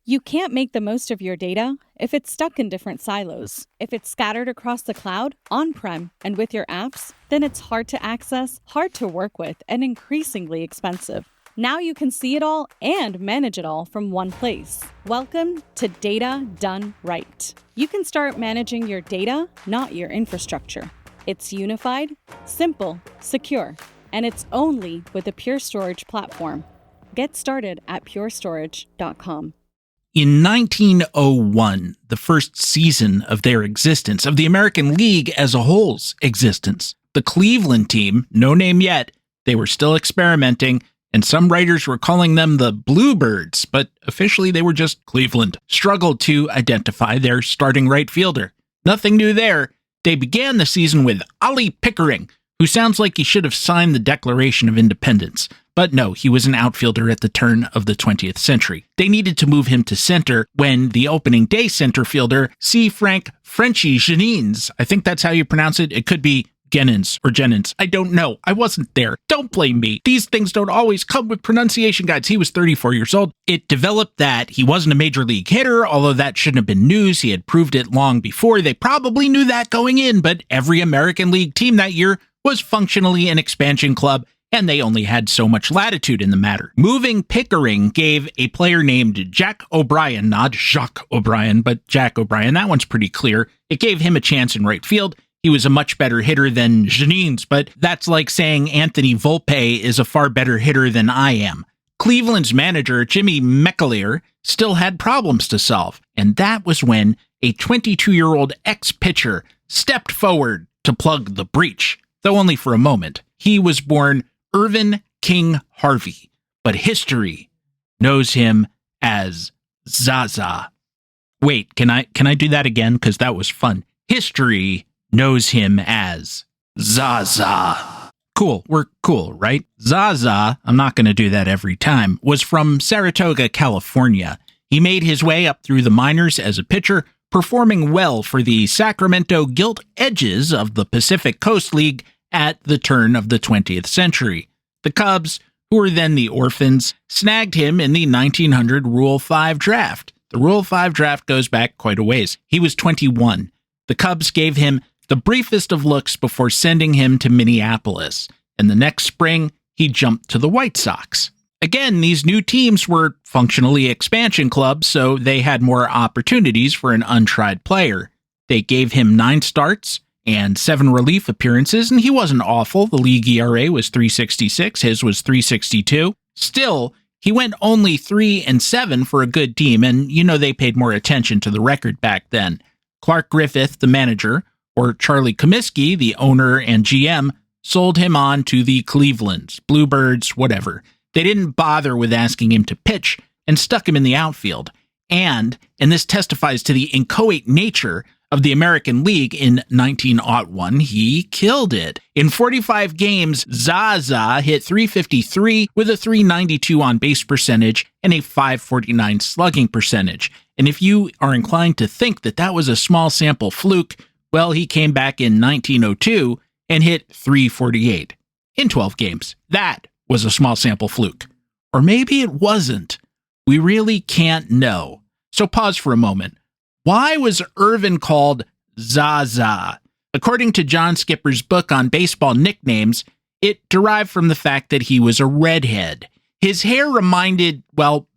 You can't make the most of your data if it's stuck in different silos. If it's scattered across the cloud, on-prem, and with your apps, then it's hard to access, hard to work with, and increasingly expensive. Now you can see it all and manage it all from one place. Welcome to Data Done Right. You can start managing your data, not your infrastructure. It's unified, simple, secure, and it's only with a Pure Storage platform. Get started at purestorage.com. In 1901, the first season of their existence, of the American League as a whole's existence, the Cleveland team, no name yet, they were still experimenting, and some writers were calling them the Bluebirds, but officially they were just Cleveland, struggled to identify their starting right fielder. Nothing new there. They began the season with Ollie Pickering, who sounds like he should have signed the Declaration of Independence. But no, he was an outfielder at the turn of the 20th century. They needed to move him to center when the opening day center fielder, C. Frank Frenchie Jennings, I think that's how you pronounce it. It could be Jennings or Jennings. I don't know. I wasn't there. Don't blame me. These things don't always come with pronunciation guides. He was 34 years old. It developed that he wasn't a major league hitter, although that shouldn't have been news. He had proved it long before. They probably knew that going in, but every American League team that year was functionally an expansion club, and they only had so much latitude in the matter. Moving Pickering gave a player named Jack O'Brien, not Jacques O'Brien, but Jack O'Brien, that one's pretty clear. It gave him a chance in right field. He was a much better hitter than Jennings, but that's like saying Anthony Volpe is a far better hitter than I am. Cleveland's manager, Jimmy McAleer, still had problems to solve, and that was when a 22-year-old ex-pitcher stepped forward to plug the breach. Though only for a moment. He was born Irvin King Harvey, but history knows him as Zaza. Wait, can I do that again? Because that was fun. History knows him as Zaza. Cool, we're cool, right? Zaza, I'm not going to do that every time, was from Saratoga, California. He made his way up through the minors as a pitcher, performing well for the Sacramento Gilt Edges of the Pacific Coast League at the turn of the 20th century. The Cubs, who were then the Orphans, snagged him in the 1900 Rule 5 draft. The Rule 5 draft goes back quite a ways. He was 21. The Cubs gave him the briefest of looks before sending him to Minneapolis, and the next spring, he jumped to the White Sox. Again, these new teams were functionally expansion clubs, so they had more opportunities for an untried player. They gave him 9 starts and 7 relief appearances, and he wasn't awful. The league ERA was .366, his was .362. Still, he went only 3-7 for a good team, and they paid more attention to the record back then. Clark Griffith, the manager, or Charlie Comiskey, the owner and GM, sold him on to the Clevelands, Bluebirds, whatever. They didn't bother with asking him to pitch and stuck him in the outfield. And this testifies to the inchoate nature of the American League in 1901, he killed it. In 45 games, Zaza hit .353 with a .392 on-base percentage and a .549 slugging percentage. And if you are inclined to think that that was a small sample fluke, well, he came back in 1902 and hit .348 in 12 games. That was a small sample fluke. Or maybe it wasn't. We really can't know. So pause for a moment. Why was Irvin called Zaza? According to John Skipper's book on baseball nicknames, it derived from the fact that he was a redhead. His hair reminded,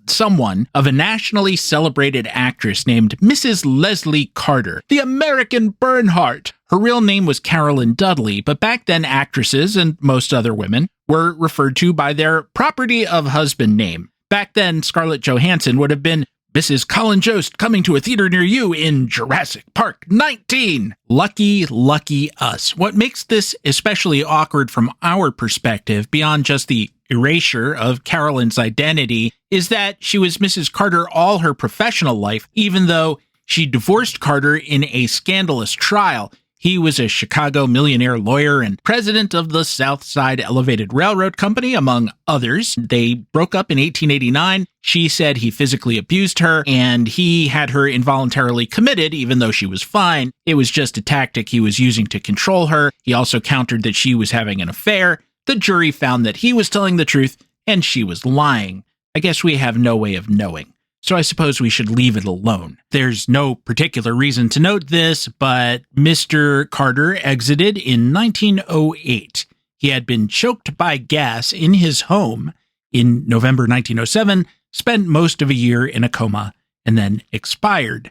someone of a nationally celebrated actress named Mrs. Leslie Carter, the American Bernhardt. Her real name was Carolyn Dudley, but back then actresses, and most other women, were referred to by their property of husband name. Back then, Scarlett Johansson would have been Mrs. Colin Jost coming to a theater near you in Jurassic Park 19. Lucky us. What makes this especially awkward from our perspective, beyond just the erasure of Carolyn's identity, is that she was Mrs. Carter all her professional life, even though she divorced Carter in a scandalous trial. He was a Chicago millionaire lawyer and president of the South Side Elevated Railroad Company, among others. They broke up in 1889. She said he physically abused her, and he had her involuntarily committed, even though she was fine. It was just a tactic he was using to control her. He also countered that she was having an affair. The jury found that he was telling the truth, and she was lying. I guess we have no way of knowing. so I suppose we should leave it alone. There's no particular reason to note this, but Mr. Carter exited in 1908. He had been choked by gas in his home in November 1907, spent most of a year in a coma, and then expired.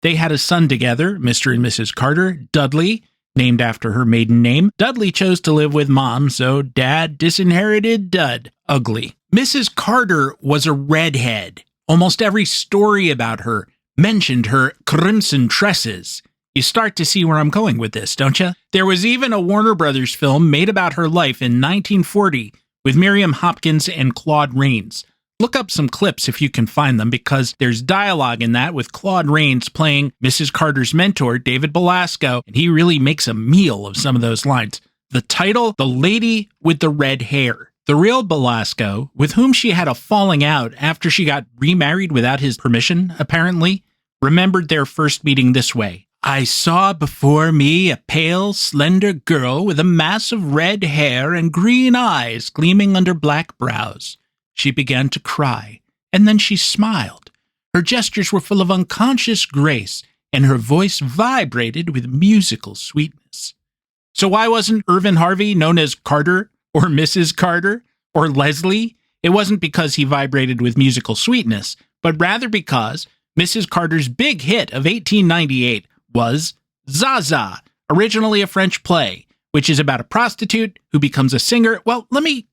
They had a son together, Mr. and Mrs. Carter, Dudley, named after her maiden name. Dudley chose to live with Mom, so Dad disinherited Dud. Ugly. Mrs. Carter was a redhead. Almost every story about her mentioned her crimson tresses. You start to see where I'm going with this, don't you? There was even a Warner Brothers film made about her life in 1940 with Miriam Hopkins and Claude Rains. Look up some clips if you can find them, because there's dialogue in that with Claude Rains playing Mrs. Carter's mentor, David Belasco, and he really makes a meal of some of those lines. The title, The Lady with the Red Hair. The real Belasco, with whom she had a falling out after she got remarried without his permission, apparently, remembered their first meeting this way. I saw before me a pale, slender girl with a mass of red hair and green eyes gleaming under black brows. She began to cry, and then she smiled. Her gestures were full of unconscious grace, and her voice vibrated with musical sweetness. So why wasn't Irvin Harvey known as Carter, or Mrs. Carter, or Leslie? It wasn't because he vibrated with musical sweetness, but rather because Mrs. Carter's big hit of 1898 was Zaza, originally a French play, which is about a prostitute who becomes a singer. Well, let me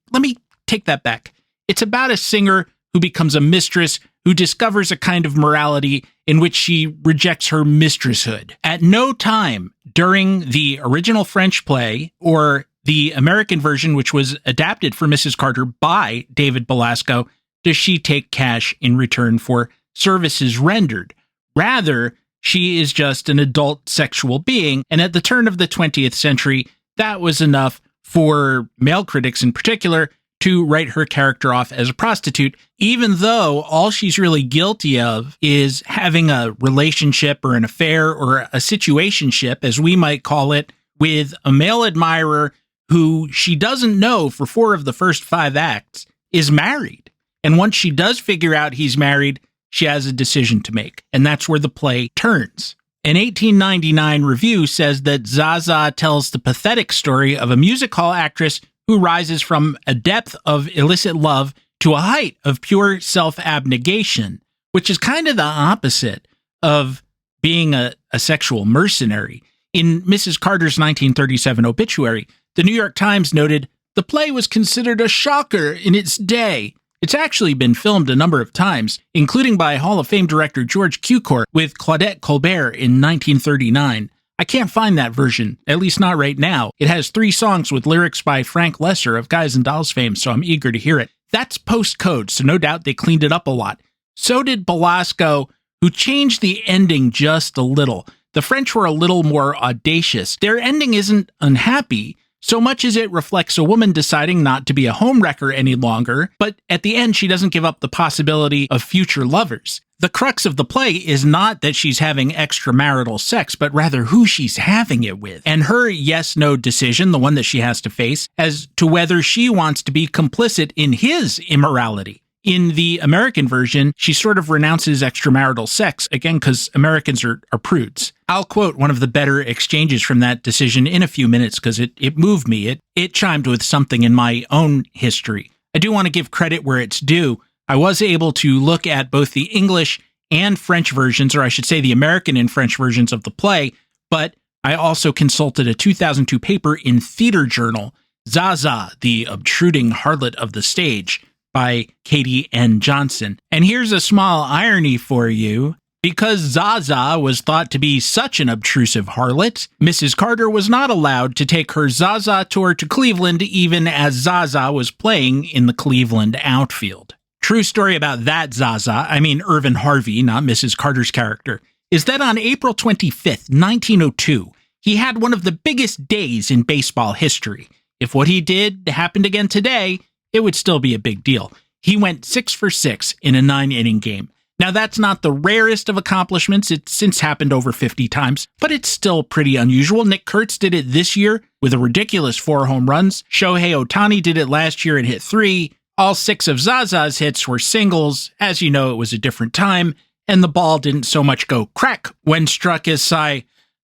take that back. It's about a singer who becomes a mistress who discovers a kind of morality in which she rejects her mistresshood. At no time during the original French play or the American version, which was adapted for Mrs. Carter by David Belasco, does she take cash in return for services rendered. Rather, she is just an adult sexual being, and at the turn of the 20th century, that was enough for male critics in particular to write her character off as a prostitute, even though all she's really guilty of is having a relationship or an affair or a situationship, as we might call it, with a male admirer who she doesn't know for 4 of the first 5 acts is married. And once she does figure out he's married, she has a decision to make, and that's where the play turns. An 1899 review says that Zaza tells the pathetic story of a music hall actress who rises from a depth of illicit love to a height of pure self-abnegation, which is kind of the opposite of being a sexual mercenary. In Mrs. Carter's 1937 obituary, the New York Times noted, "The play was considered a shocker in its day." It's actually been filmed a number of times, including by Hall of Fame director George Cukor with Claudette Colbert in 1939. I can't find that version, at least not right now. It has 3 songs with lyrics by Frank Lesser of Guys and Dolls fame, so I'm eager to hear it. That's post-code, so no doubt they cleaned it up a lot. So did Belasco, who changed the ending just a little. The French were a little more audacious. Their ending isn't unhappy, so much as it reflects a woman deciding not to be a homewrecker any longer, but at the end she doesn't give up the possibility of future lovers. The crux of the play is not that she's having extramarital sex, but rather who she's having it with, and her yes-no decision, the one that she has to face, as to whether she wants to be complicit in his immorality. In the American version, she sort of renounces extramarital sex, again, because Americans are prudes. I'll quote one of the better exchanges from that decision in a few minutes because it moved me. It chimed with something in my own history. I do want to give credit where it's due. I was able to look at both the English and French versions, or I should say the American and French versions of the play, but I also consulted a 2002 paper in Theater Journal, Zaza, the Obtruding Harlot of the Stage, by Katie N. Johnson. And here's a small irony for you. Because Zaza was thought to be such an obtrusive harlot, Mrs. Carter was not allowed to take her Zaza tour to Cleveland even as Zaza was playing in the Cleveland outfield. True story about that Zaza, I mean Irvin Harvey, not Mrs. Carter's character, is that on April 25th, 1902, he had one of the biggest days in baseball history. If what he did happened again today, it would still be a big deal. He went 6 for 6 in a 9-inning game. Now, that's not the rarest of accomplishments. It's since happened over 50 times, but it's still pretty unusual. Nick Kurtz did it this year with a ridiculous 4 home runs. Shohei Ohtani did it last year and hit 3. All 6 of Zaza's hits were singles. As you know, it was a different time, and the ball didn't so much go crack when struck as sigh.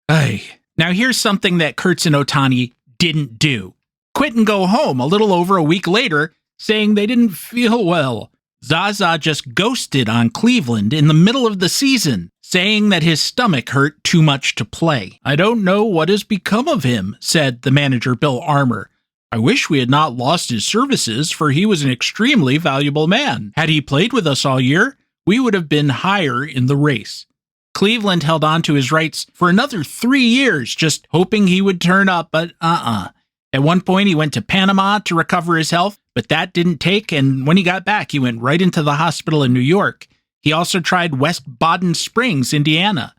Ay. Now here's something that Kurtz and Ohtani didn't do. Quit and go home a little over a week later, saying they didn't feel well. Zaza just ghosted on Cleveland in the middle of the season, saying that his stomach hurt too much to play. I don't know what has become of him, said the manager Bill Armour. I wish we had not lost his services, for he was an extremely valuable man. Had he played with us all year, we would have been higher in the race. Cleveland held on to his rights for another 3 years, just hoping he would turn up, but At one point, he went to Panama to recover his health, but that didn't take, and when he got back, he went right into the hospital in New York. He also tried West Baden Springs, Indiana.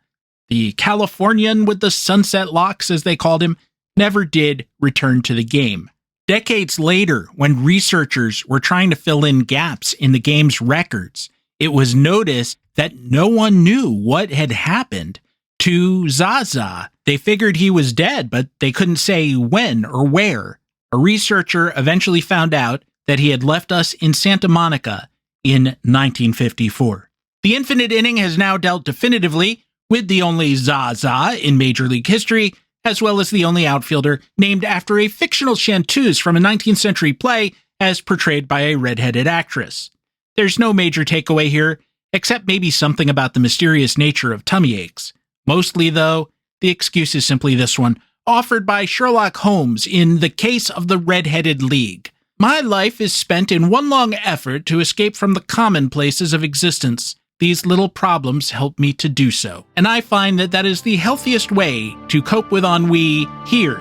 The Californian with the sunset locks, as they called him, never did return to the game. Decades later, when researchers were trying to fill in gaps in the game's records, it was noticed that no one knew what had happened to Zaza. They figured he was dead, but they couldn't say when or where. A researcher eventually found out that he had left us in Santa Monica in 1954. The infinite inning has now dealt definitively with the only Zaza in Major League history, as well as the only outfielder named after a fictional chanteuse from a 19th century play as portrayed by a redheaded actress. There's no major takeaway here, except maybe something about the mysterious nature of tummy aches. Mostly, though, the excuse is simply this one, offered by Sherlock Holmes in The Case of the Red-Headed League. My life is spent in one long effort to escape from the commonplaces of existence. These little problems help me to do so. And I find that that is the healthiest way to cope with ennui here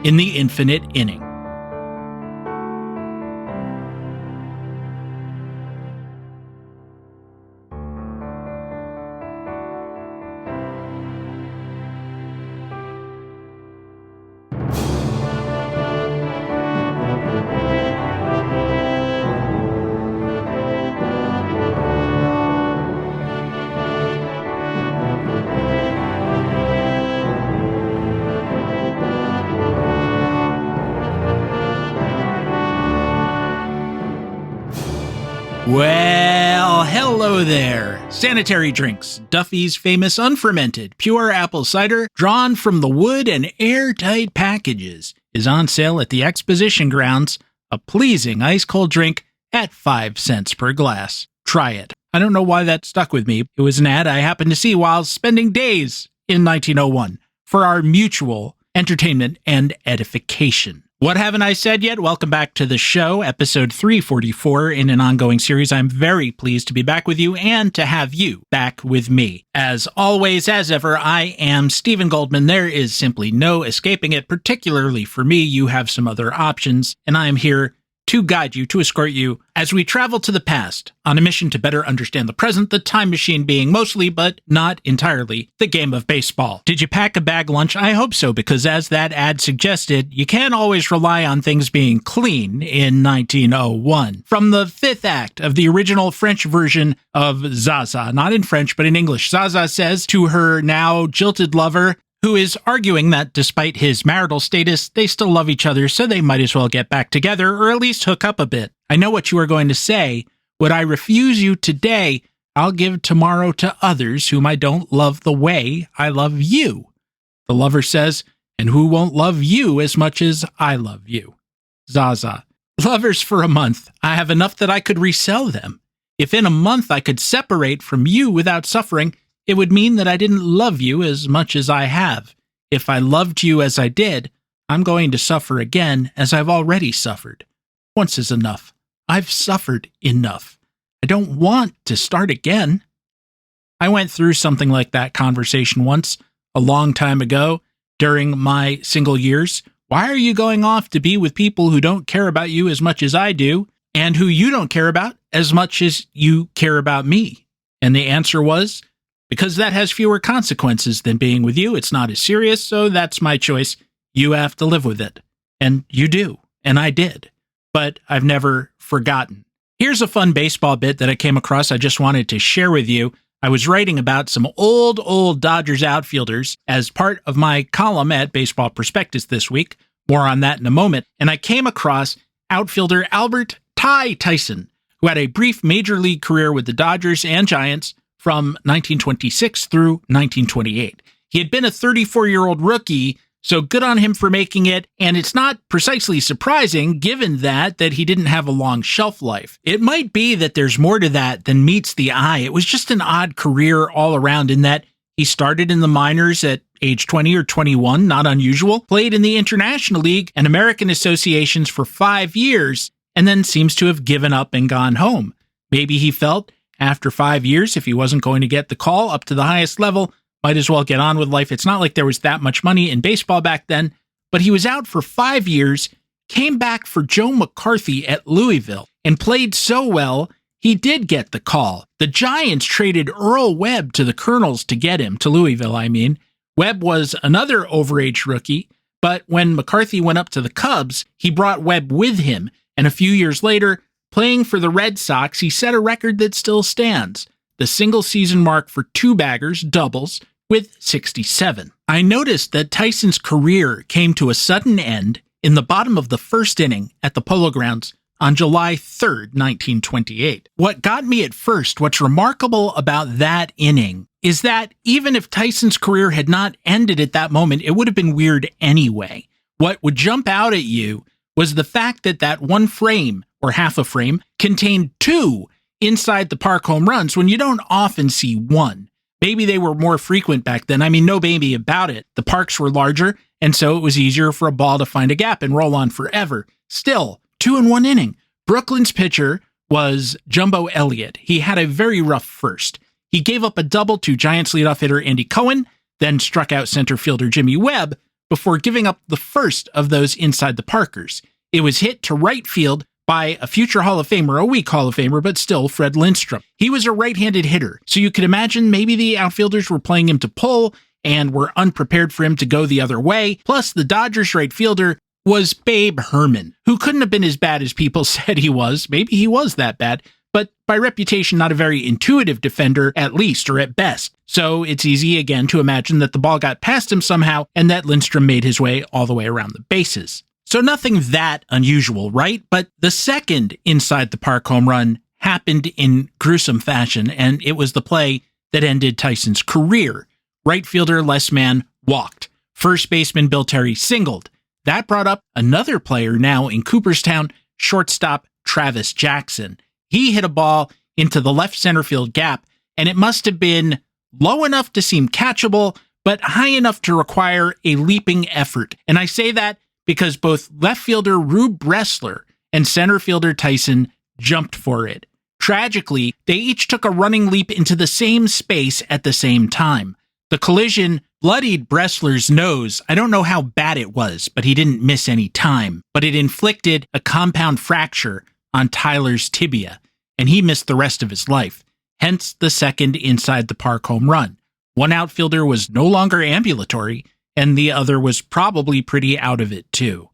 in the infinite inning. Well, hello there. Sanitary drinks, Duffy's famous unfermented, pure apple cider, drawn from the wood and airtight packages, is on sale at the Exposition Grounds, a pleasing ice-cold drink at 5 cents per glass. Try it. I don't know why that stuck with me. It was an ad I happened to see while spending days in 1901 for our mutual entertainment and edification. What haven't I said yet? Welcome back to the show, episode 344 in an ongoing series. I'm very pleased to be back with you and to have you back with me. As always, as ever, I am Stephen Goldman. There is simply no escaping it. Particularly for me, you have some other options, and I am here to guide you, to escort you as we travel to the past on a mission to better understand the present, the time machine being mostly, but not entirely, the game of baseball. Did you pack a bag lunch? I hope so, because as that ad suggested, you can't always rely on things being clean in 1901. From the fifth act of the original French version of Zaza, not in French, but in English, Zaza says to her now jilted lover, who is arguing that despite his marital status, they still love each other, so they might as well get back together, or at least hook up a bit. I know what you are going to say. What I refuse you today, I'll give tomorrow to others whom I don't love the way I love you. The lover says, and who won't love you as much as I love you? Zaza. Lovers for a month. I have enough that I could resell them. If in a month I could separate from you without suffering, it would mean that I didn't love you as much as I have. If I loved you as I did, I'm going to suffer again as I've already suffered. Once is enough. I've suffered enough. I don't want to start again. I went through something like that conversation once, a long time ago, during my single years. Why are you going off to be with people who don't care about you as much as I do, and who you don't care about as much as you care about me? And the answer was, because that has fewer consequences than being with you. It's not as serious, so that's my choice. You have to live with it. And you do. And I did. But I've never forgotten. Here's a fun baseball bit that I came across I just wanted to share with you. I was writing about some old Dodgers outfielders as part of my column at Baseball Prospectus this week. More on that in a moment. And I came across outfielder Albert Ty Tyson, who had a brief major league career with the Dodgers and Giants from 1926 through 1928. He had been a 34-year-old rookie, so good on him for making it, and it's not precisely surprising given that he didn't have a long shelf life. It might be that there's more to that than meets the eye. It was just an odd career all around in that he started in the minors at age 20 or 21, not unusual, played in the International League and American associations for 5 years, and then seems to have given up and gone home. Maybe he felt after 5 years, if he wasn't going to get the call up to the highest level, might as well get on with life. It's not like there was that much money in baseball back then, but he was out for 5 years, came back for Joe McCarthy at Louisville, and played so well, he did get the call. The Giants traded Earl Webb to the Colonels to get him, to Louisville, I mean. Webb was another overage rookie, but when McCarthy went up to the Cubs, he brought Webb with him, and a few years later, playing for the Red Sox, he set a record that still stands. The single-season mark for two-baggers, doubles, with 67. I noticed that Tyson's career came to a sudden end in the bottom of the first inning at the Polo Grounds on July 3rd, 1928. What got me at first, what's remarkable about that inning, is that even if Tyson's career had not ended at that moment, it would have been weird anyway. What would jump out at you was the fact that that one frame, or half a frame, contained two inside the park home runs when you don't often see one. Maybe they were more frequent back then. I mean, no baby about it. The parks were larger, and so it was easier for a ball to find a gap and roll on forever. Still, 2 in 1 inning. Brooklyn's pitcher was Jumbo Elliott. He had a very rough first. He gave up a double to Giants leadoff hitter Andy Cohen, then struck out center fielder Jimmy Webb before giving up the first of those inside the Parkers. It was hit to right field by a future Hall of Famer, a weak Hall of Famer, but still Fred Lindstrom. He was a right-handed hitter, so you could imagine maybe the outfielders were playing him to pull and were unprepared for him to go the other way. Plus, the Dodgers right fielder was Babe Herman, who couldn't have been as bad as people said he was. Maybe he was that bad, but by reputation, not a very intuitive defender, at least, or at best. So it's easy, again, to imagine that the ball got past him somehow and that Lindstrom made his way all the way around the bases. So nothing that unusual, right? But the second inside the park home run happened in gruesome fashion, and it was the play that ended Tyson's career. Right fielder Les Mann walked. First baseman Bill Terry singled. That brought up another player now in Cooperstown, shortstop Travis Jackson. He hit a ball into the left center field gap, and it must have been low enough to seem catchable, but high enough to require a leaping effort. And I say that because both left fielder Rube Bressler and center fielder Tyson jumped for it. Tragically, they each took a running leap into the same space at the same time. The collision bloodied Bressler's nose. I don't know how bad it was, but he didn't miss any time. But it inflicted a compound fracture on Tyler's tibia, and he missed the rest of his life. Hence the second inside the park home run. One outfielder was no longer ambulatory, and the other was probably pretty out of it too.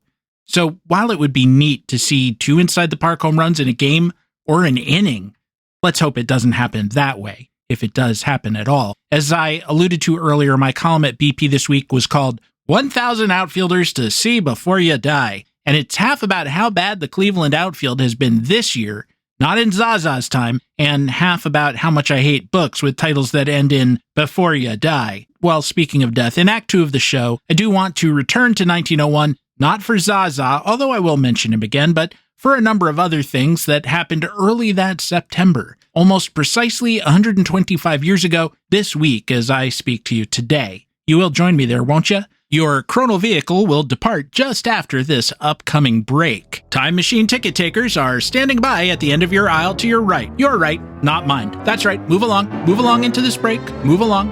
So while it would be neat to see 2 inside the park home runs in a game or an inning, let's hope it doesn't happen that way, if it does happen at all. As I alluded to earlier, my column at BP this week was called 1,000 Outfielders to See Before You Die, and it's half about how bad the Cleveland outfield has been this year, not in Zaza's time, and half about how much I hate books with titles that end in Before You Die. Well, speaking of death, in Act 2 of the show, I do want to return to 1901, not for Zaza, although I will mention him again, but for a number of other things that happened early that September, almost precisely 125 years ago this week as I speak to you today. You will join me there, won't you? Your chrono vehicle will depart just after this upcoming break. Time machine ticket takers are standing by at the end of your aisle to your right. Your right, not mine. That's right. Move along into this break. Move along.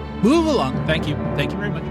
Thank you very much.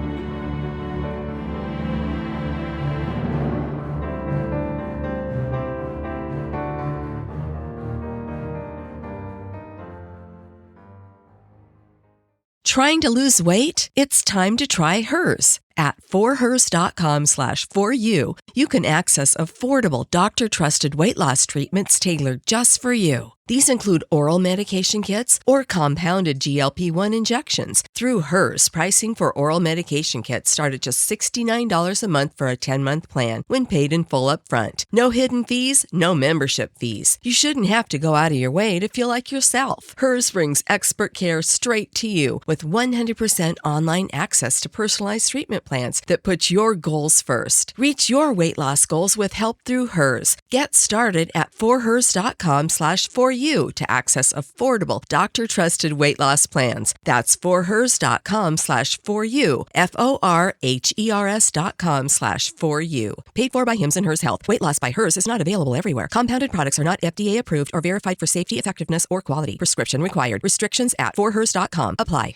Trying to lose weight? It's time to try Hers. At forhers.com/4u, you can access affordable, doctor-trusted weight loss treatments tailored just for you. These include oral medication kits or compounded GLP-1 injections. Through Hers, pricing for oral medication kits start at just $69 a month for a 10-month plan when paid in full upfront. No hidden fees, no membership fees. You shouldn't have to go out of your way to feel like yourself. Hers brings expert care straight to you with 100% online access to personalized treatment plans that put your goals first. Reach your weight loss goals with help through Hers. Get started at forhers.com/4u to access affordable, doctor-trusted weight loss plans. That's forhers.com/4u, forhers.com/4u. Paid for by Hims and Hers Health. Weight loss by Hers is not available everywhere. Compounded products are not FDA approved or verified for safety, effectiveness, or quality. Prescription required. Restrictions at forhers.com apply.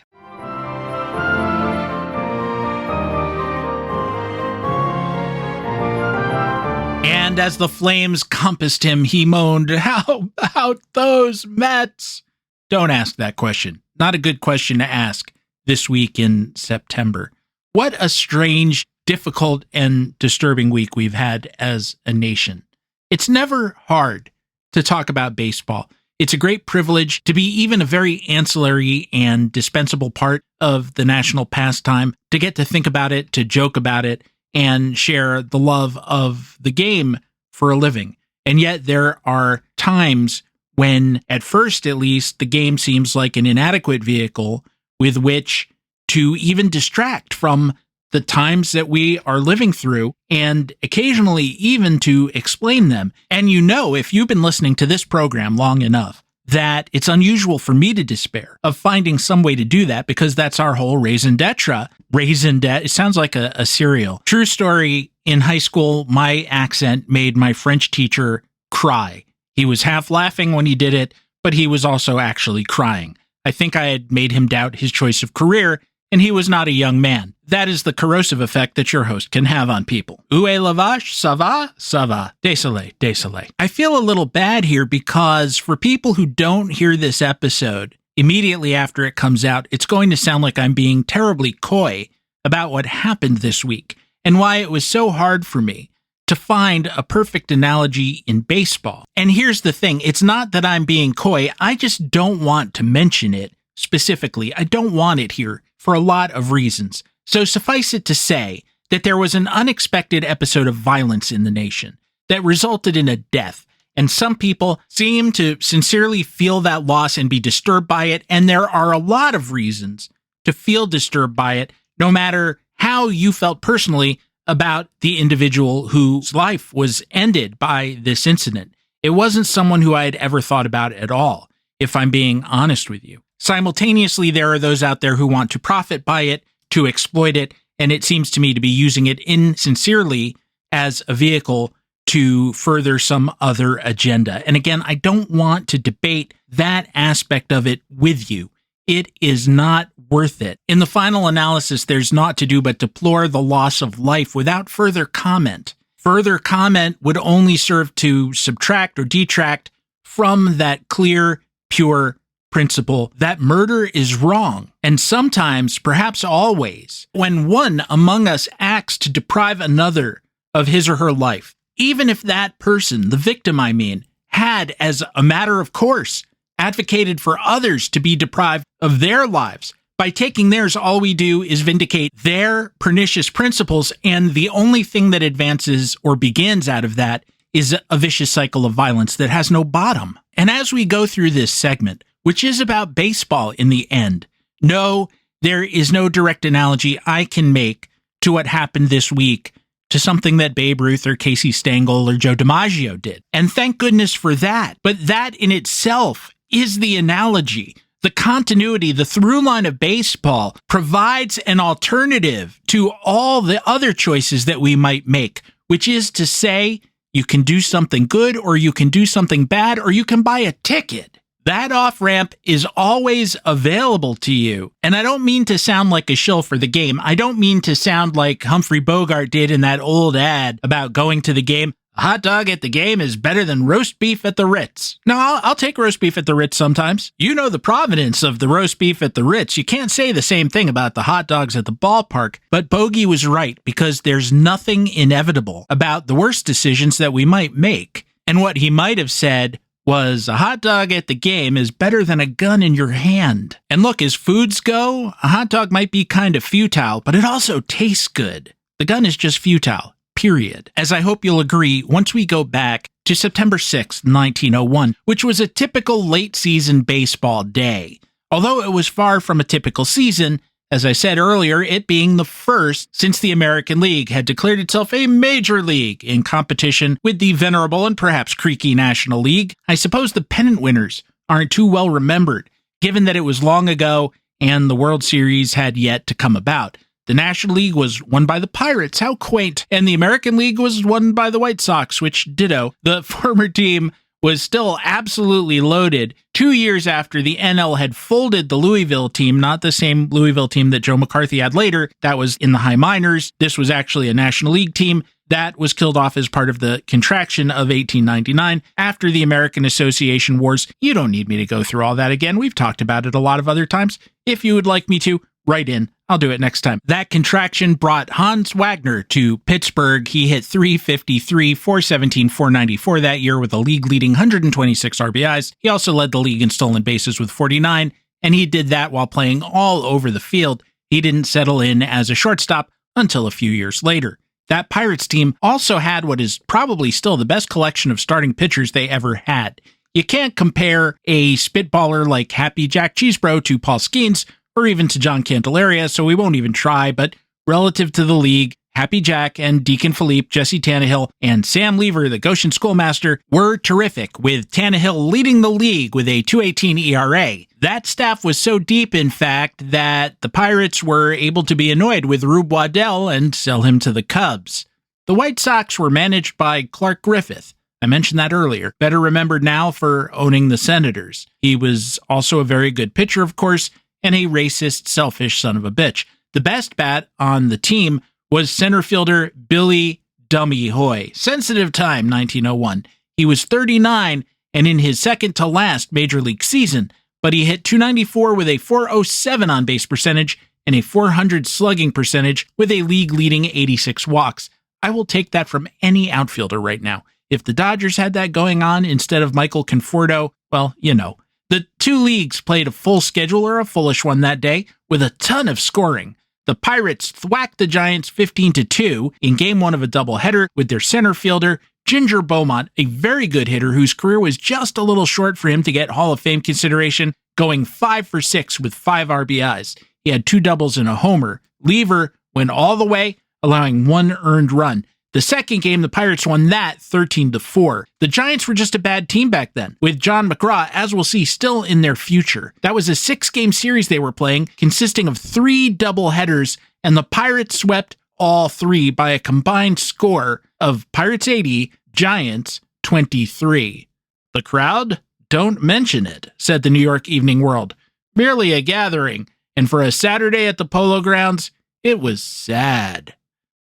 And as the flames compassed him, he moaned, "How about those Mets?" Don't ask that question. Not a good question to ask this week in September. What a strange, difficult, and disturbing week we've had as a nation. It's never hard to talk about baseball. It's a great privilege to be even a very ancillary and dispensable part of the national pastime, to get to think about it, to joke about it, and share the love of the game for a living. And yet there are times when, at first at least, the game seems like an inadequate vehicle with which to even distract from the times that we are living through, and occasionally even to explain them. And you know, if you've been listening to this program long enough, that it's unusual for me to despair of finding some way to do that, because that's our whole raison d'etre. Raison d'etre, it sounds like a cereal. True story, in high school, my accent made my French teacher cry. He was half laughing when he did it, but he was also actually crying. I think I had made him doubt his choice of career, and he was not a young man. That is the corrosive effect that your host can have on people. Où est la vache? Ça va? Ça va. Désolé, désolé. I feel a little bad here because for people who don't hear this episode immediately after it comes out, it's going to sound like I'm being terribly coy about what happened this week and why it was so hard for me to find a perfect analogy in baseball. And here's the thing. It's not that I'm being coy. I just don't want to mention it specifically. I don't want it here for a lot of reasons. So suffice it to say that there was an unexpected episode of violence in the nation that resulted in a death. And some people seem to sincerely feel that loss and be disturbed by it. And there are a lot of reasons to feel disturbed by it, no matter how you felt personally about the individual whose life was ended by this incident. It wasn't someone who I had ever thought about at all, if I'm being honest with you. Simultaneously, there are those out there who want to profit by it, to exploit it, and it seems to me to be using it insincerely as a vehicle to further some other agenda. And again, I don't want to debate that aspect of it with you. It is not worth it. In the final analysis, there's naught to do but deplore the loss of life without further comment. Further comment would only serve to subtract or detract from that clear, pure principle that murder is wrong. And sometimes, perhaps always, when one among us acts to deprive another of his or her life, even if that person, the victim I mean, had, as a matter of course, advocated for others to be deprived of their lives, by taking theirs, all we do is vindicate their pernicious principles, and the only thing that advances or begins out of that is a vicious cycle of violence that has no bottom. And as we go through this segment, which is about baseball in the end, no, there is no direct analogy I can make to what happened this week to something that Babe Ruth or Casey Stengel or Joe DiMaggio did. And thank goodness for that. But that in itself is the analogy. The continuity, the through line of baseball provides an alternative to all the other choices that we might make, which is to say, you can do something good or you can do something bad or you can buy a ticket. That off-ramp is always available to you. And I don't mean to sound like a shill for the game. I don't mean to sound like Humphrey Bogart did in that old ad about going to the game. A hot dog at the game is better than roast beef at the Ritz. No, I'll take roast beef at the Ritz sometimes. You know the provenance of the roast beef at the Ritz. You can't say the same thing about the hot dogs at the ballpark. But Bogey was right, because there's nothing inevitable about the worst decisions that we might make. And what he might have said was, a hot dog at the game is better than a gun in your hand. And look, as foods go, a hot dog might be kind of futile, but it also tastes good. The gun is just futile. Period. As I hope you'll agree, once we go back to September 6, 1901, which was a typical late-season baseball day. Although it was far from a typical season, as I said earlier, it being the first since the American League had declared itself a major league in competition with the venerable and perhaps creaky National League. I suppose the pennant winners aren't too well remembered, given that it was long ago and the World Series had yet to come about. The National League was won by the Pirates, how quaint, and the American League was won by the White Sox, which ditto. The former team was still absolutely loaded 2 years after the NL had folded the Louisville team, not the same Louisville team that Joe McCarthy had later. That was in the high minors. This was actually a National League team that was killed off as part of the contraction of 1899 after the American Association Wars. You don't need me to go through all that again. We've talked about it a lot of other times. If you would like me to, write in. I'll do it next time. That contraction brought Hans Wagner to Pittsburgh. He hit .353, .417, .494 that year with a league-leading 126 RBIs. He also led the league in stolen bases with 49, and he did that while playing all over the field. He didn't settle in as a shortstop until a few years later. That Pirates team also had what is probably still the best collection of starting pitchers they ever had. You can't compare a spitballer like Happy Jack Cheesebro to Paul Skeens, or even to John Candelaria, so we won't even try, but relative to the league, Happy Jack and Deacon Philippe, Jesse Tannehill, and Sam Lever, the Goshen schoolmaster, were terrific, with Tannehill leading the league with a .218 ERA. That staff was so deep, in fact, that the Pirates were able to be annoyed with Rube Waddell and sell him to the Cubs. The White Sox were managed by Clark Griffith. I mentioned that earlier, better remembered now for owning the Senators. He was also a very good pitcher, of course, and a racist, selfish son of a bitch. The best bat on the team was center fielder Billy Dummy Hoy. Sensitive time, 1901. He was 39 and in his second to last major league season, but he hit .294 with a .407 on base percentage and a .400 slugging percentage with a league-leading 86 walks. I will take that from any outfielder right now. If the Dodgers had that going on instead of Michael Conforto, well, you know. The two leagues played a full schedule, or a foolish one that day, with a ton of scoring. The Pirates thwacked the Giants 15-2 in Game 1 of a doubleheader with their center fielder, Ginger Beaumont, a very good hitter whose career was just a little short for him to get Hall of Fame consideration, going 5 for 6 with 5 RBIs. He had 2 doubles and a homer. Lever went all the way, allowing 1 earned run. The second game, the Pirates won that 13-4. The Giants were just a bad team back then, with John McGraw, as we'll see, still in their future. That was a 6-game series they were playing, consisting of 3 doubleheaders, and the Pirates swept all 3 by a combined score of Pirates 80, Giants 23. The crowd? Don't mention it, said the New York Evening World. Merely a gathering, and for a Saturday at the Polo Grounds, it was sad.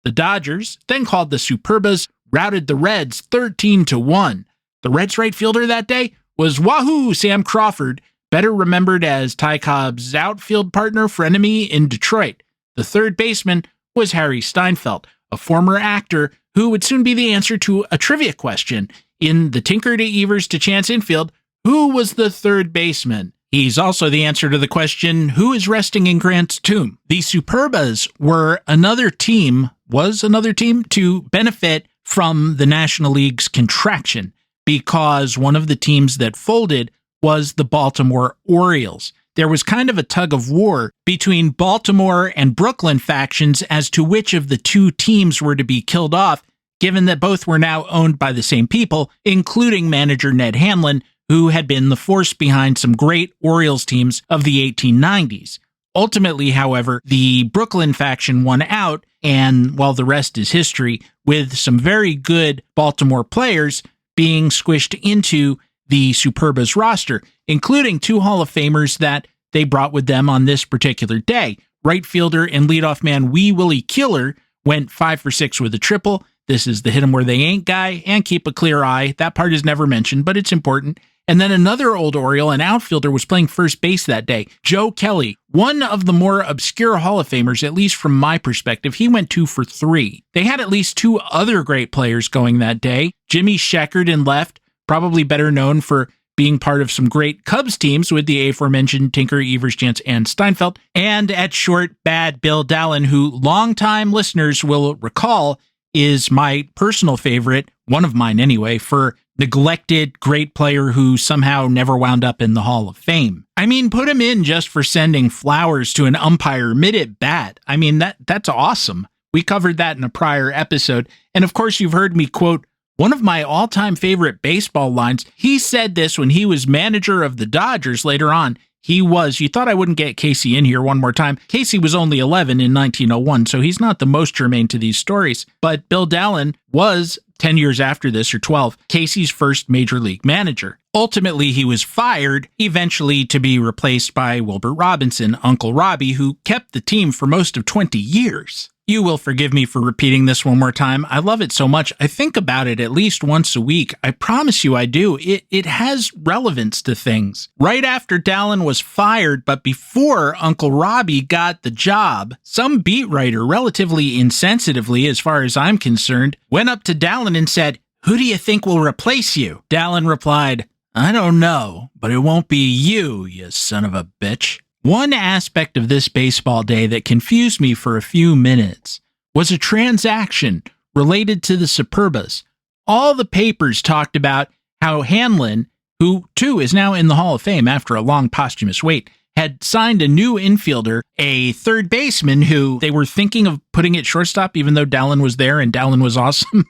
The Dodgers, then called the Superbas, routed the Reds 13-1. The Reds' right fielder that day was Wahoo Sam Crawford, better remembered as Ty Cobb's outfield partner frenemy in Detroit. The third baseman was Harry Steinfeld, a former actor who would soon be the answer to a trivia question in the Tinker to Evers to Chance Infield. Who was the third baseman? He's also the answer to the question, who is resting in Grant's tomb? The Superbas were another team to benefit from the National League's contraction, because one of the teams that folded was the Baltimore Orioles. There was kind of a tug of war between Baltimore and Brooklyn factions as to which of the two teams were to be killed off, given that both were now owned by the same people, including manager Ned Hanlon, who had been the force behind some great Orioles teams of the 1890s. Ultimately, however, the Brooklyn faction won out, and, well, the rest is history, with some very good Baltimore players being squished into the Superbas roster, including 2 Hall of Famers that they brought with them on this particular day. Right fielder and leadoff man Wee Willie Killer went 5 for 6 with a triple. This is the hit 'em where they ain't guy, and keep a clear eye. That part is never mentioned, but it's important. And then another old Oriole, an outfielder, was playing first base that day. Joe Kelly, one of the more obscure Hall of Famers, at least from my perspective. He went 2 for 3. They had at least 2 other great players going that day. Jimmy Sheckard in left, probably better known for being part of some great Cubs teams with the aforementioned Tinker, Eversjans, and Steinfeld. And at short, Bad Bill Dallin, who longtime listeners will recall is my personal favorite, one of mine anyway, for neglected great player who somehow never wound up in the Hall of Fame. I mean, put him in just for sending flowers to an umpire mid-at-bat. I mean, that's awesome. We covered that in a prior episode. And of course, you've heard me quote one of my all-time favorite baseball lines. He said this when he was manager of the Dodgers later on. You thought I wouldn't get Casey in here one more time. Casey was only 11 in 1901, so he's not the most germane to these stories. But Bill Dallin was, 10 years after this, or 12, Casey's first major league manager. Ultimately, he was fired, eventually to be replaced by Wilbert Robinson, Uncle Robbie, who kept the team for most of 20 years. You will forgive me for repeating this one more time. I love it so much. I think about it at least once a week. I promise you I do. It has relevance to things. Right after Dallin was fired, but before Uncle Robbie got the job, some beat writer, relatively insensitively as far as I'm concerned, went up to Dallin and said, "Who do you think will replace you?" Dallin replied, "I don't know, but it won't be you, you son of a bitch." One aspect of this baseball day that confused me for a few minutes was a transaction related to the Superbas. All the papers talked about how Hanlon, who too is now in the Hall of Fame after a long posthumous wait, had signed a new infielder, a third baseman who they were thinking of putting at shortstop, even though Dallin was there and Dallin was awesome.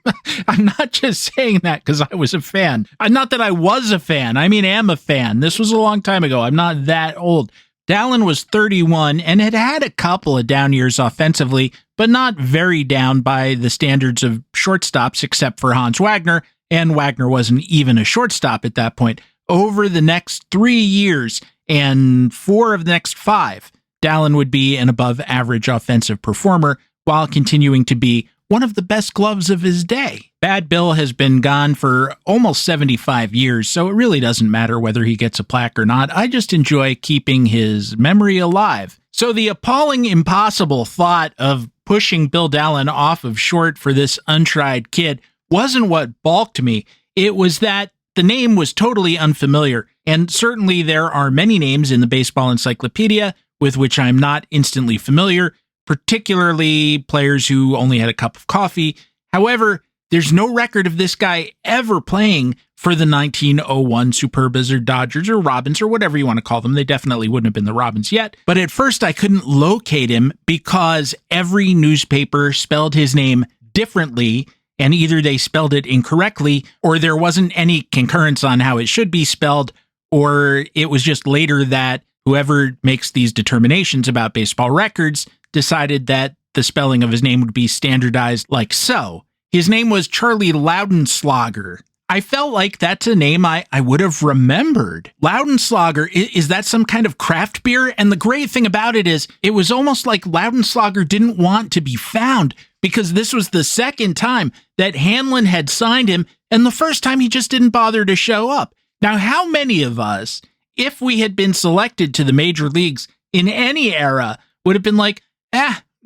I'm not just saying that because I was a fan. Not that I was a fan. I mean, am a fan. This was a long time ago. I'm not that old. Dallin was 31 and had had a couple of down years offensively, but not very down by the standards of shortstops except for Hans Wagner, and Wagner wasn't even a shortstop at that point. Over the next 3 years and 4 of the next 5, Dallin would be an above-average offensive performer while continuing to be one of the best gloves of his day. Bad Bill has been gone for almost 75 years, so it really doesn't matter whether he gets a plaque or not. I just enjoy keeping his memory alive. So the appalling, impossible thought of pushing Bill Dallin off of short for this untried kid wasn't what balked me. It was that the name was totally unfamiliar, and certainly there are many names in the baseball encyclopedia with which I'm not instantly familiar, particularly players who only had a cup of coffee. However, there's no record of this guy ever playing for the 1901 Superbas or Dodgers or Robins or whatever you want to call them. They definitely wouldn't have been the Robins yet. But at first I couldn't locate him because every newspaper spelled his name differently, and either they spelled it incorrectly or there wasn't any concurrence on how it should be spelled, or it was just later that whoever makes these determinations about baseball records decided that the spelling of his name would be standardized like so. His name was Charlie Loudenslager. I felt like that's a name I would have remembered. Loudenslager, is that some kind of craft beer? And the great thing about it is, it was almost like Loudenslager didn't want to be found because this was the second time that Hanlon had signed him, and the first time he just didn't bother to show up. Now, how many of us, if we had been selected to the major leagues in any era, would have been like,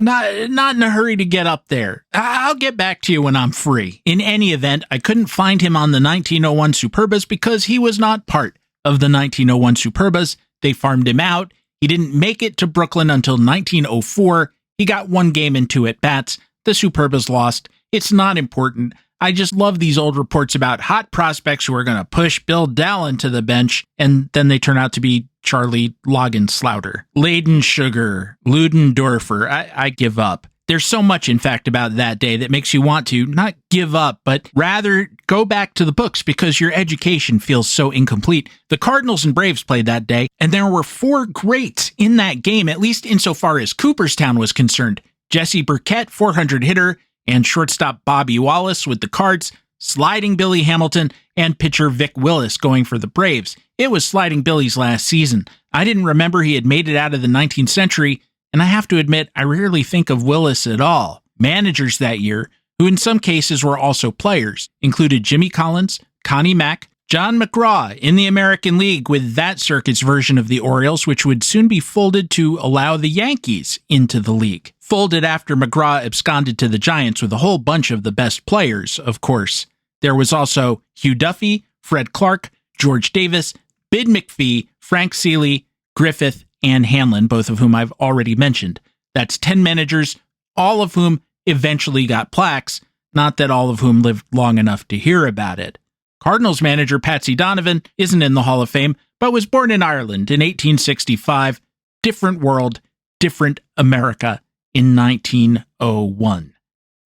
not in a hurry to get up there. I'll get back to you when I'm free. In any event, I couldn't find him on the 1901 Superbas because he was not part of the 1901 Superbas. They farmed him out. He didn't make it to Brooklyn until 1904. He got 1 game and 2 at-bats. The Superbas lost. It's not important. I just love these old reports about hot prospects who are going to push Bill Dallin to the bench, and then they turn out to be Charlie Laudenslaughter, Leidensugar, Ludendorfer. I give up. There's so much, in fact, about that day that makes you want to not give up, but rather go back to the books because your education feels so incomplete. The Cardinals and Braves played that day, and there were 4 greats in that game, at least insofar as Cooperstown was concerned. Jesse Burkett, 400 hitter, and shortstop Bobby Wallace with the Cards, sliding Billy Hamilton, and pitcher Vic Willis going for the Braves. It was sliding Billy's last season. I didn't remember he had made it out of the 19th century, and I have to admit, I rarely think of Willis at all. Managers that year, who in some cases were also players, included Jimmy Collins, Connie Mack, John McGraw in the American League with that circuit's version of the Orioles, which would soon be folded to allow the Yankees into the league. Folded after McGraw absconded to the Giants with a whole bunch of the best players, of course. There was also Hugh Duffy, Fred Clark, George Davis, Bid McPhee, Frank Seeley, Griffith, and Hanlon, both of whom I've already mentioned. That's 10 managers, all of whom eventually got plaques, not that all of whom lived long enough to hear about it. Cardinals manager Patsy Donovan isn't in the Hall of Fame, but was born in Ireland in 1865. Different world, different America in 1901.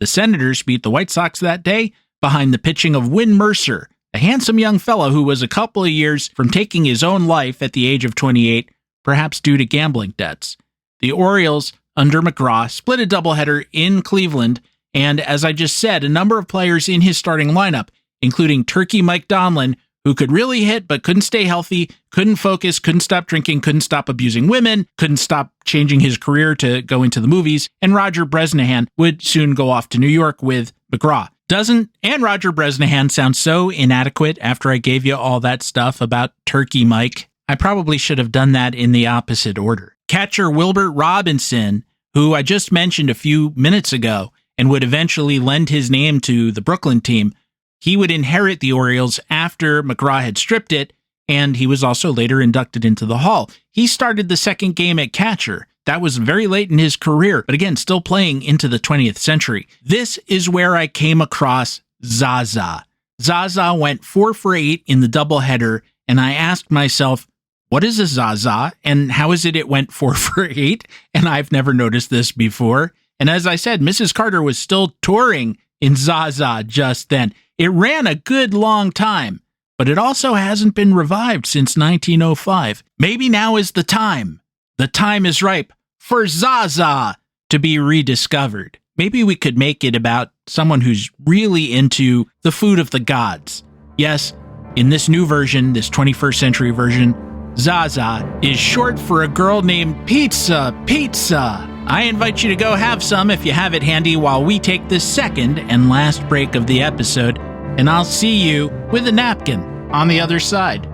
The Senators beat the White Sox that day behind the pitching of Win Mercer, a handsome young fellow who was a couple of years from taking his own life at the age of 28, perhaps due to gambling debts. The Orioles, under McGraw, split a doubleheader in Cleveland, and as I just said, a number of players in his starting lineup, including Turkey Mike Donlin, who could really hit but couldn't stay healthy, couldn't focus, couldn't stop drinking, couldn't stop abusing women, couldn't stop changing his career to go into the movies, and Roger Bresnahan would soon go off to New York with McGraw. And Roger Bresnahan sounds so inadequate after I gave you all that stuff about Turkey Mike. I probably should have done that in the opposite order. Catcher Wilbert Robinson, who I just mentioned a few minutes ago and would eventually lend his name to the Brooklyn team, he would inherit the Orioles after McGraw had stripped it, and he was also later inducted into the Hall. He started the second game at catcher. That was very late in his career, but again, still playing into the 20th century. This is where I came across Zaza. Zaza went 4 for 8 in the doubleheader, and I asked myself, what is a Zaza, and how is it went 4 for 8? And I've never noticed this before. And as I said, Mrs. Carter was still touring in Zaza just then. It ran a good long time, but it also hasn't been revived since 1905. Maybe now is the time. The time is ripe for Zaza to be rediscovered. Maybe we could make it about someone who's really into the food of the gods. Yes, in this new version, this 21st century version, Zaza is short for a girl named Pizza. I invite you to go have some if you have it handy while we take the second and last break of the episode, and I'll see you with a napkin on the other side.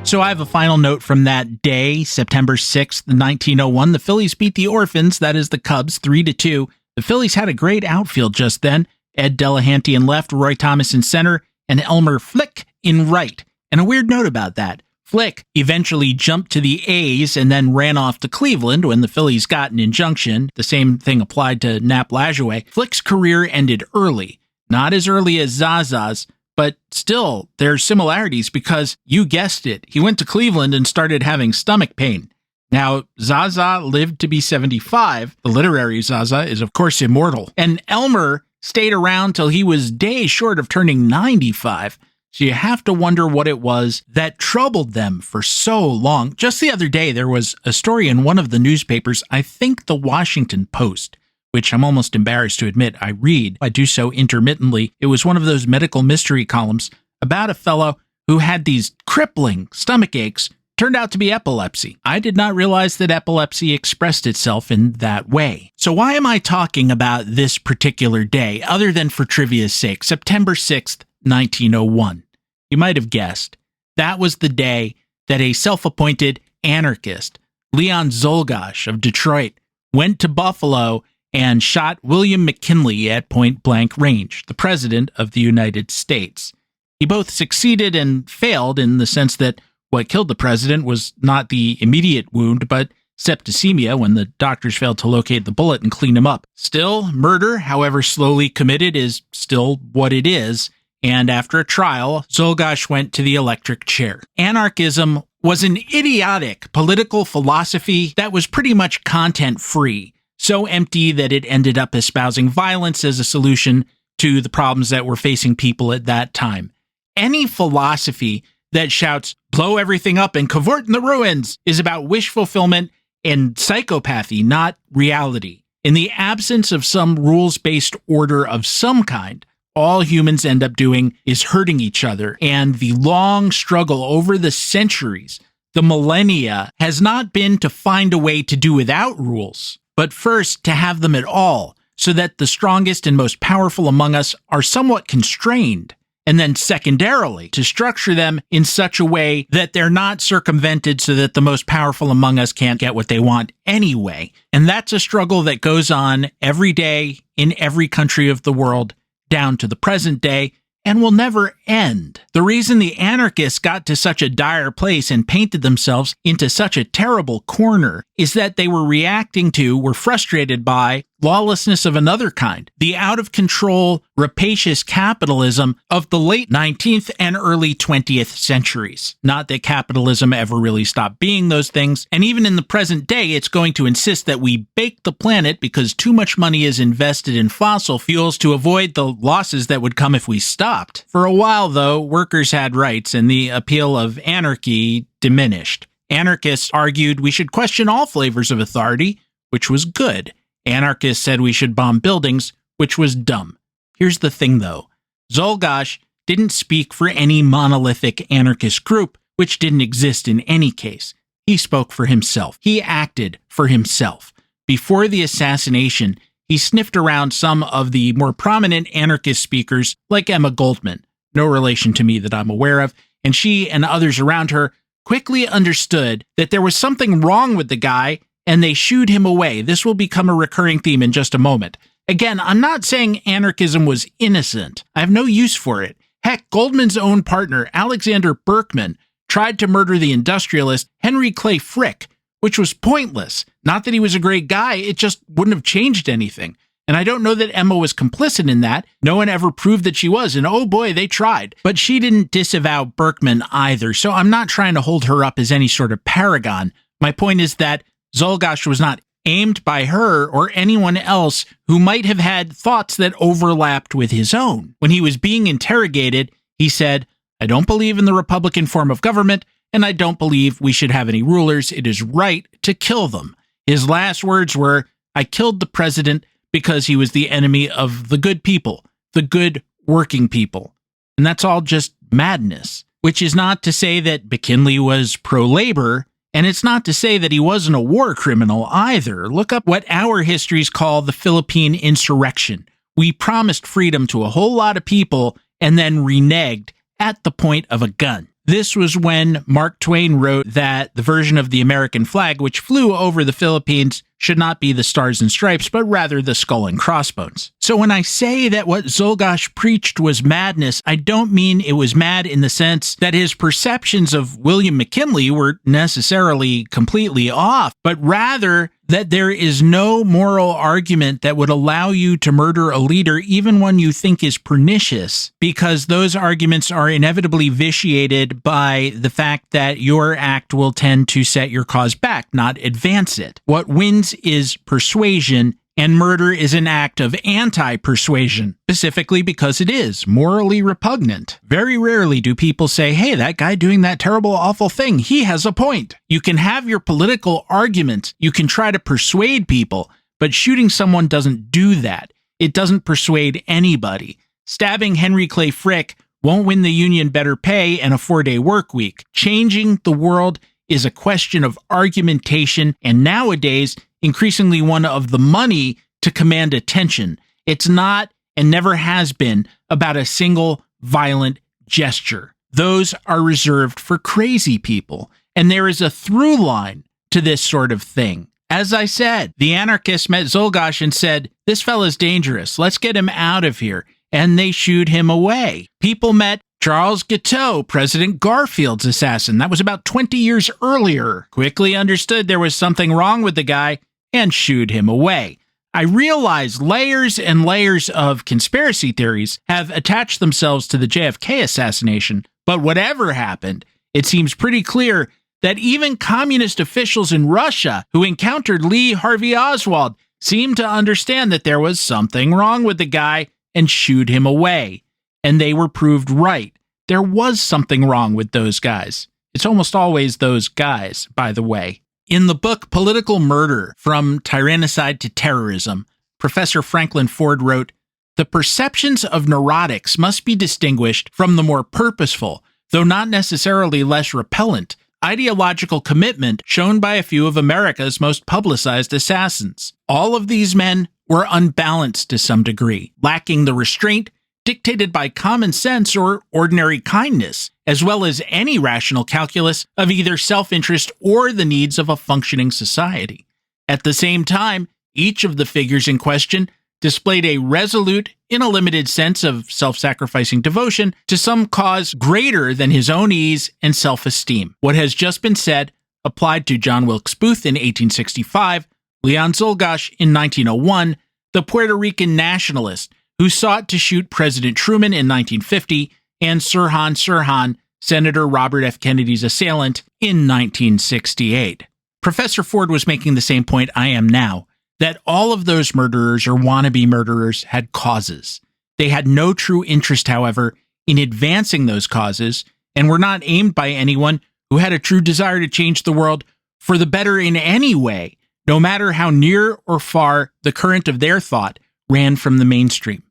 So I have a final note from that day, September 6th, 1901. The Phillies beat the Orphans, that is the Cubs, 3-2. The Phillies had a great outfield just then. Ed Delahanty in left, Roy Thomas in center, and Elmer Flick in right. And a weird note about that. Flick eventually jumped to the A's and then ran off to Cleveland when the Phillies got an injunction. The same thing applied to Nap Lajoie. Flick's career ended early. Not as early as Zaza's, but still, there are similarities because, you guessed it, he went to Cleveland and started having stomach pain. Now, Zaza lived to be 75. The literary Zaza is, of course, immortal. And Elmer stayed around till he was days short of turning 95. So you have to wonder what it was that troubled them for so long. Just the other day, there was a story in one of the newspapers, I think the Washington Post, which I'm almost embarrassed to admit I read. I do so intermittently. It was one of those medical mystery columns about a fellow who had these crippling stomach aches, turned out to be epilepsy. I did not realize that epilepsy expressed itself in that way. So why am I talking about this particular day, other than for trivia's sake? September 6th, 1901. You might have guessed. That was the day that a self-appointed anarchist, Leon Czolgosz of Detroit, went to Buffalo and shot William McKinley at point-blank range, the President of the United States. He both succeeded and failed in the sense that what killed the president was not the immediate wound, but septicemia when the doctors failed to locate the bullet and clean him up. Still, murder, however slowly committed, is still what it is, and after a trial, Czolgosz went to the electric chair. Anarchism was an idiotic political philosophy that was pretty much content-free, so empty that it ended up espousing violence as a solution to the problems that were facing people at that time. Any philosophy that shouts, blow everything up and cavort in the ruins, is about wish fulfillment and psychopathy, not reality. In the absence of some rules-based order of some kind, all humans end up doing is hurting each other. And the long struggle over the centuries, the millennia, has not been to find a way to do without rules, but first to have them at all, so that the strongest and most powerful among us are somewhat constrained, and then secondarily to structure them in such a way that they're not circumvented so that the most powerful among us can't get what they want anyway. And that's a struggle that goes on every day in every country of the world down to the present day, and will never end. The reason the anarchists got to such a dire place and painted themselves into such a terrible corner is that they were frustrated by lawlessness of another kind, the out-of-control, rapacious capitalism of the late 19th and early 20th centuries. Not that capitalism ever really stopped being those things, and even in the present day, it's going to insist that we bake the planet because too much money is invested in fossil fuels to avoid the losses that would come if we stopped. For a while, though, workers had rights, and the appeal of anarchy diminished. Anarchists argued we should question all flavors of authority, which was good. Anarchists said we should bomb buildings, which was dumb. Here's the thing, though. Czolgosz didn't speak for any monolithic anarchist group, which didn't exist in any case. He spoke for himself. He acted for himself. Before the assassination, he sniffed around some of the more prominent anarchist speakers, like Emma Goldman, no relation to me that I'm aware of, and she and others around her quickly understood that there was something wrong with the guy, and they shooed him away. This will become a recurring theme in just a moment. Again, I'm not saying anarchism was innocent. I have no use for it. Heck, Goldman's own partner, Alexander Berkman, tried to murder the industrialist Henry Clay Frick, which was pointless. Not that he was a great guy, it just wouldn't have changed anything. And I don't know that Emma was complicit in that. No one ever proved that she was, and oh boy, they tried. But she didn't disavow Berkman either, so I'm not trying to hold her up as any sort of paragon. My point is that Czolgosz was not aimed by her or anyone else who might have had thoughts that overlapped with his own. When he was being interrogated, he said, "I don't believe in the Republican form of government, and I don't believe we should have any rulers. It is right to kill them." His last words were, "I killed the president because he was the enemy of the good people, the good working people." And that's all just madness, which is not to say that McKinley was pro-labor, and it's not to say that he wasn't a war criminal either. Look up what our histories call the Philippine insurrection. We promised freedom to a whole lot of people and then reneged at the point of a gun. This was when Mark Twain wrote that the version of the American flag which flew over the Philippines should not be the stars and stripes, but rather the skull and crossbones. So when I say that what Czolgosz preached was madness, I don't mean it was mad in the sense that his perceptions of William McKinley were necessarily completely off, but rather that there is no moral argument that would allow you to murder a leader, even one you think is pernicious, because those arguments are inevitably vitiated by the fact that your act will tend to set your cause back, not advance it. What wins is persuasion, and murder is an act of anti-persuasion, specifically because it is morally repugnant. Very rarely do people say, "Hey, that guy doing that terrible, awful thing, he has a point." You can have your political arguments, you can try to persuade people, but shooting someone doesn't do that. It doesn't persuade anybody. Stabbing Henry Clay Frick won't win the union better pay and a 4-day work week. Changing the world is a question of argumentation, and nowadays, increasingly one of the money to command attention. It's not, and never has been, about a single violent gesture. Those are reserved for crazy people, and there is a through line to this sort of thing. As I said, the anarchists met Czolgosz and said, "This fella's dangerous, let's get him out of here," and they shooed him away. People met Charles Guiteau, President Garfield's assassin. That was about 20 years earlier. Quickly understood there was something wrong with the guy and shooed him away. I realize layers and layers of conspiracy theories have attached themselves to the JFK assassination, but whatever happened, it seems pretty clear that even communist officials in Russia who encountered Lee Harvey Oswald seemed to understand that there was something wrong with the guy and shooed him away. And they were proved right. There was something wrong with those guys. It's almost always those guys, by the way. In the book Political Murder, From Tyrannicide to Terrorism, Professor Franklin Ford wrote, The perceptions of neurotics must be distinguished from the more purposeful, though not necessarily less repellent, ideological commitment shown by a few of America's most publicized assassins. All of these men were unbalanced to some degree, lacking the restraint dictated by common sense or ordinary kindness, as well as any rational calculus of either self-interest or the needs of a functioning society. At the same time, each of the figures in question displayed a resolute, in a limited sense of self-sacrificing devotion to some cause greater than his own ease and self-esteem. What has just been said applied to John Wilkes Booth in 1865, Leon Czolgosz in 1901, the Puerto Rican nationalist who sought to shoot President Truman in 1950, and Sirhan Sirhan, Senator Robert F. Kennedy's assailant, in 1968. Professor Ford was making the same point I am now, that all of those murderers or wannabe murderers had causes. They had no true interest, however, in advancing those causes, and were not aimed by anyone who had a true desire to change the world for the better in any way, no matter how near or far the current of their thought ran from the mainstream.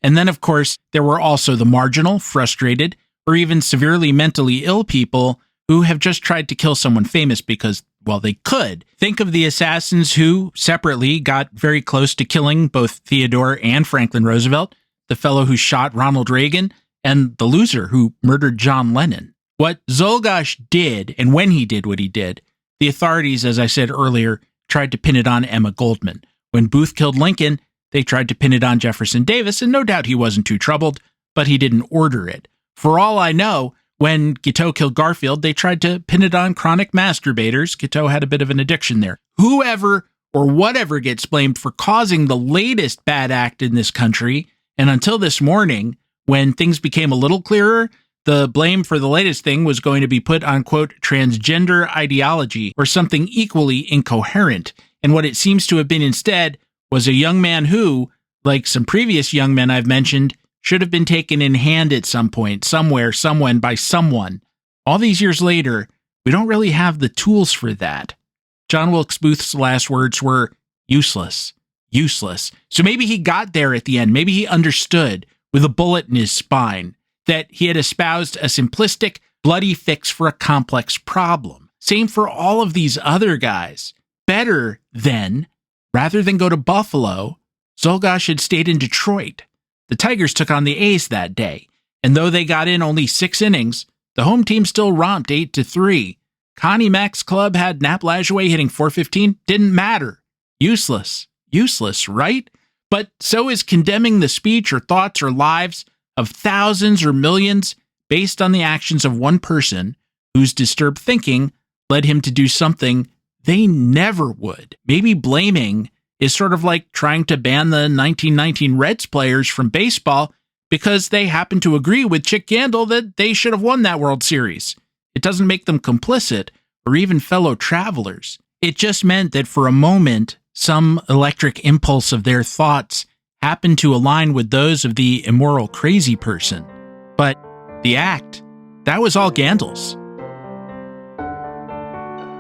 And then, of course, there were also the marginal, frustrated, or even severely mentally ill people who have just tried to kill someone famous because, well, they could. Think of the assassins who, separately, got very close to killing both Theodore and Franklin Roosevelt, the fellow who shot Ronald Reagan, and the loser who murdered John Lennon. What Czolgosz did, and when he did what he did, the authorities, as I said earlier, tried to pin it on Emma Goldman. When Booth killed Lincoln, they tried to pin it on Jefferson Davis, and no doubt he wasn't too troubled, but he didn't order it. For all I know, when Guiteau killed Garfield, they tried to pin it on chronic masturbators. Guiteau had a bit of an addiction there. Whoever or whatever gets blamed for causing the latest bad act in this country, and until this morning, when things became a little clearer, the blame for the latest thing was going to be put on, quote, transgender ideology or something equally incoherent. And what it seems to have been instead was a young man who, like some previous young men I've mentioned, should have been taken in hand at some point, somewhere, someone, by someone. All these years later, we don't really have the tools for that. John Wilkes Booth's last words were, useless, useless. So maybe he got there at the end. Maybe he understood, with a bullet in his spine, that he had espoused a simplistic, bloody fix for a complex problem. Same for all of these other guys. Better then, rather than go to Buffalo, Czolgosz had stayed in Detroit. The Tigers took on the A's that day, and though they got in only 6 innings, the home team still romped 8-3. Connie Mack's club had Nap Lajoie hitting .415. Didn't matter. Useless. Useless, right? But so is condemning the speech or thoughts or lives of thousands or millions based on the actions of one person whose disturbed thinking led him to do something they never would. Maybe blaming is sort of like trying to ban the 1919 Reds players from baseball because they happen to agree with Chick Gandil that they should have won that World Series. It doesn't make them complicit or even fellow travelers. It just meant that for a moment, some electric impulse of their thoughts happened to align with those of the immoral crazy person. But the act, that was all Gandil's.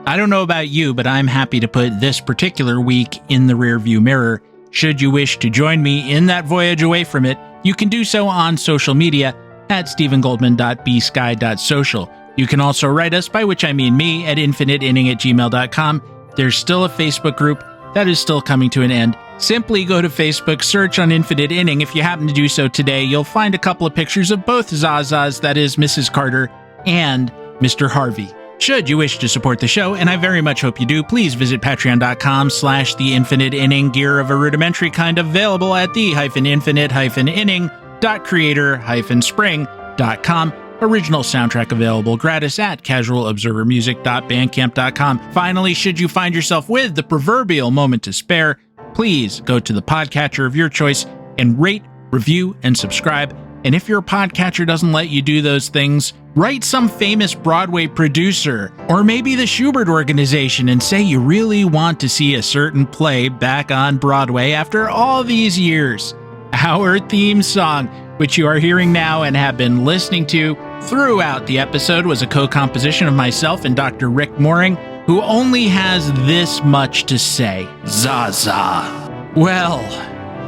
I don't know about you, but I'm happy to put this particular week in the rearview mirror. Should you wish to join me in that voyage away from it, you can do so on social media at stephengoldman.bsky.social. You can also write us, by which I mean me, at infiniteinning@gmail.com. There's still a Facebook group that is still coming to an end. Simply go to Facebook, search on Infinite Inning. If you happen to do so today, you'll find a couple of pictures of both Zazas, that is Mrs. Carter, and Mr. Harvey. Should you wish to support the show, and I very much hope you do, please visit patreon.com/The Infinite Inning. Gear of a rudimentary kind available at the-infinite-inning.creator-spring.com. Original soundtrack available gratis at casualobservermusic.bandcamp.com. Finally, should you find yourself with the proverbial moment to spare, please go to the podcatcher of your choice and rate, review, and subscribe. And if your podcatcher doesn't let you do those things, write some famous Broadway producer, or maybe the Schubert Organization, and say you really want to see a certain play back on Broadway after all these years. Our theme song, which you are hearing now and have been listening to throughout the episode, was a co-composition of myself and Dr. Rick Mooring, who only has this much to say. Zaza. Well,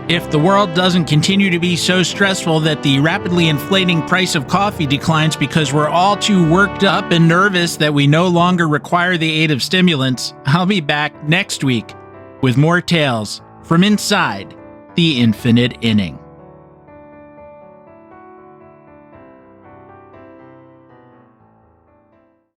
If the world doesn't continue to be so stressful that the rapidly inflating price of coffee declines because we're all too worked up and nervous that we no longer require the aid of stimulants, I'll be back next week with more tales from inside the infinite inning.